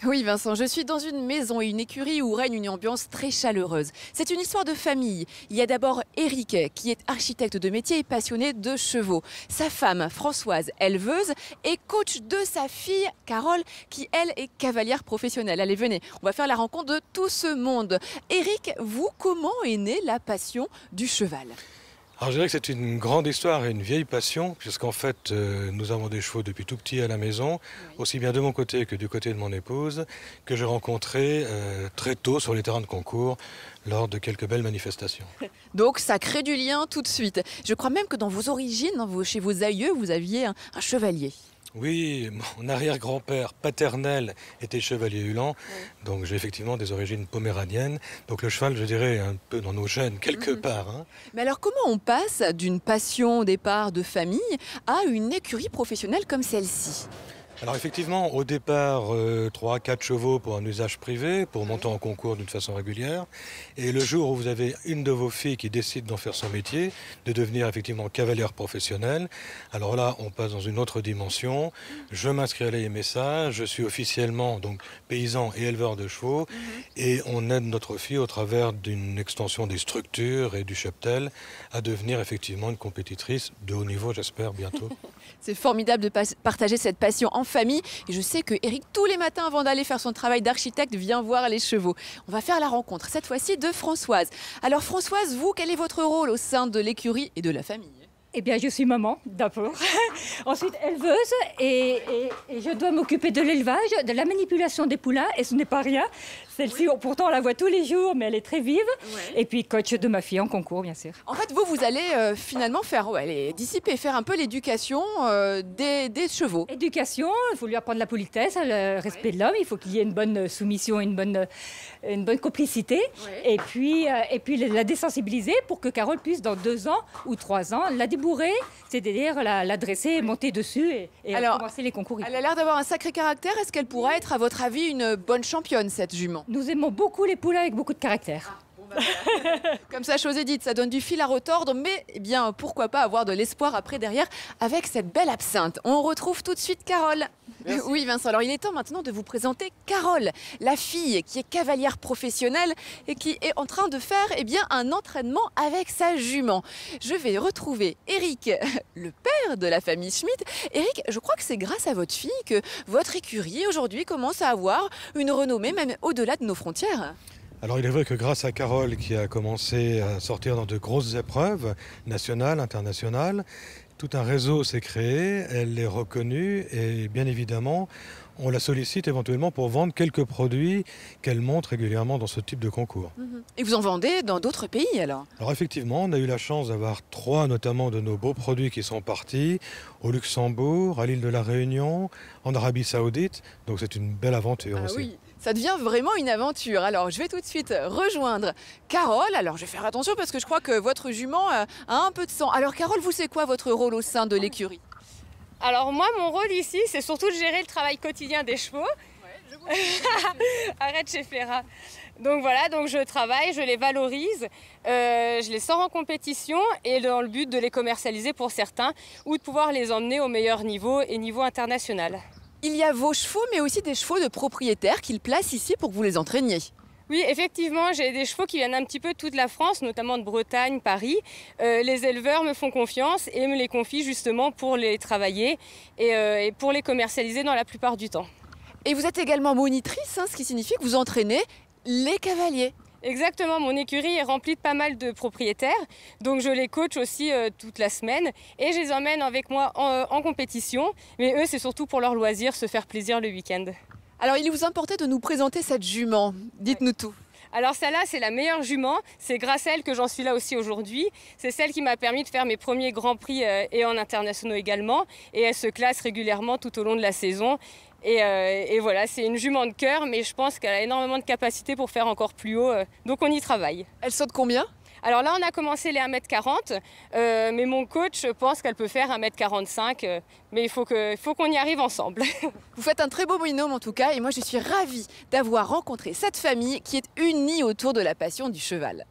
Oui Vincent, je suis dans une maison et une écurie où règne une ambiance très chaleureuse. C'est une histoire de famille. Il y a d'abord Eric qui est architecte de métier et passionné de chevaux. Sa femme Françoise, éleveuse, et coach de sa fille Carole qui elle est cavalière professionnelle. Allez venez, on va faire la rencontre de tout ce monde. Eric, vous, comment est née la passion du cheval? Alors je dirais que c'est une grande histoire et une vieille passion, puisqu'en fait nous avons des chevaux depuis tout petit à la maison, aussi bien de mon côté que du côté de mon épouse, que j'ai rencontrés très tôt sur les terrains de concours lors de quelques belles manifestations. Donc ça crée du lien tout de suite. Je crois même que dans vos origines, chez vos aïeux, vous aviez un chevalier. Oui, mon arrière-grand-père paternel était chevalier hulan, donc j'ai effectivement des origines poméraniennes. Donc le cheval, je dirais, un peu dans nos gènes, quelque part. Hein. Mais alors comment on passe d'une passion au départ de famille à une écurie professionnelle comme celle-ci? Alors effectivement, au départ, 3 à 4 chevaux pour un usage privé, pour monter en concours d'une façon régulière. Et le jour où vous avez une de vos filles qui décide d'en faire son métier, de devenir effectivement cavalière professionnelle, alors là, on passe dans une autre dimension. Je m'inscris à l'EMSA, je suis officiellement donc paysan et éleveur de chevaux, et on aide notre fille au travers d'une extension des structures et du cheptel à devenir effectivement une compétitrice de haut niveau, j'espère, bientôt. C'est formidable de partager cette passion en famille. Et je sais que Eric, tous les matins avant d'aller faire son travail d'architecte, vient voir les chevaux. On va faire la rencontre, cette fois-ci, de Françoise. Alors Françoise, vous, quel est votre rôle au sein de l'écurie et de la famille? Eh bien, je suis maman, d'abord. Ensuite, éleveuse. Et je dois m'occuper de l'élevage, de la manipulation des poulains. Et ce n'est pas rien. Celle-ci, pourtant, on la voit tous les jours, mais elle est très vive. Ouais. Et puis, coach de ma fille en concours, bien sûr. En fait, vous allez finalement faire, dissiper, faire un peu l'éducation des chevaux. Éducation, il faut lui apprendre la politesse, le respect de l'homme. Il faut qu'il y ait une bonne soumission, une bonne complicité. Ouais. Et puis, la désensibiliser pour que Carole puisse, dans 2 ans ou 3 ans, la débourrer, c'est-à-dire la dresser, monter dessus et alors, commencer les concours. Elle a l'air d'avoir un sacré caractère. Est-ce qu'elle pourrait être, à votre avis, une bonne championne, cette jument? Nous aimons beaucoup les poulains avec beaucoup de caractère. Comme ça, chose est dite, ça donne du fil à retordre, mais eh bien, pourquoi pas avoir de l'espoir après derrière avec cette belle absinthe. On retrouve tout de suite Carole. Merci. Oui Vincent, alors il est temps maintenant de vous présenter Carole, la fille qui est cavalière professionnelle et qui est en train de faire un entraînement avec sa jument. Je vais retrouver Eric, le père de la famille Schmitt. Eric, je crois que c'est grâce à votre fille que votre écurie aujourd'hui commence à avoir une renommée même au-delà de nos frontières. Alors il est vrai que grâce à Carole qui a commencé à sortir dans de grosses épreuves nationales, internationales, tout un réseau s'est créé, elle est reconnue et bien évidemment on la sollicite éventuellement pour vendre quelques produits qu'elle montre régulièrement dans ce type de concours. Et vous en vendez dans d'autres pays alors? Alors effectivement, on a eu la chance d'avoir 3 notamment de nos beaux produits qui sont partis au Luxembourg, à l'île de la Réunion, en Arabie Saoudite, donc c'est une belle aventure aussi. Oui. Ça devient vraiment une aventure. Alors, je vais tout de suite rejoindre Carole. Alors, je vais faire attention parce que je crois que votre jument a un peu de sang. Alors, Carole, vous, c'est quoi votre rôle au sein de l'écurie? Alors, moi, mon rôle ici, c'est surtout de gérer le travail quotidien des chevaux. Ouais, je vous Arrête chez Fléra. Donc voilà, donc je travaille, je les valorise, je les sors en compétition et dans le but de les commercialiser pour certains ou de pouvoir les emmener au meilleur niveau et niveau international. Il y a vos chevaux, mais aussi des chevaux de propriétaires qu'ils placent ici pour que vous les entraîniez. Oui, effectivement, j'ai des chevaux qui viennent un petit peu de toute la France, notamment de Bretagne, Paris. Les éleveurs me font confiance et me les confient justement pour les travailler et pour les commercialiser dans la plupart du temps. Et vous êtes également monitrice, ce qui signifie que vous entraînez les cavaliers. Exactement, mon écurie est remplie de pas mal de propriétaires, donc je les coach aussi toute la semaine et je les emmène avec moi en compétition, mais eux c'est surtout pour leur loisir, se faire plaisir le week-end. Alors il vous importait de nous présenter cette jument, dites-nous tout. Alors celle-là, c'est la meilleure jument, c'est grâce à elle que j'en suis là aussi aujourd'hui. C'est celle qui m'a permis de faire mes premiers grands prix et en internationaux également, et elle se classe régulièrement tout au long de la saison. Et voilà, c'est une jument de cœur, mais je pense qu'elle a énormément de capacité pour faire encore plus haut, donc on y travaille. Elle saute combien? Alors là, on a commencé les 1m40, mais mon coach pense qu'elle peut faire 1m45, mais il faut qu'on y arrive ensemble. Vous faites un très beau binôme en tout cas, et moi je suis ravie d'avoir rencontré cette famille qui est unie autour de la passion du cheval.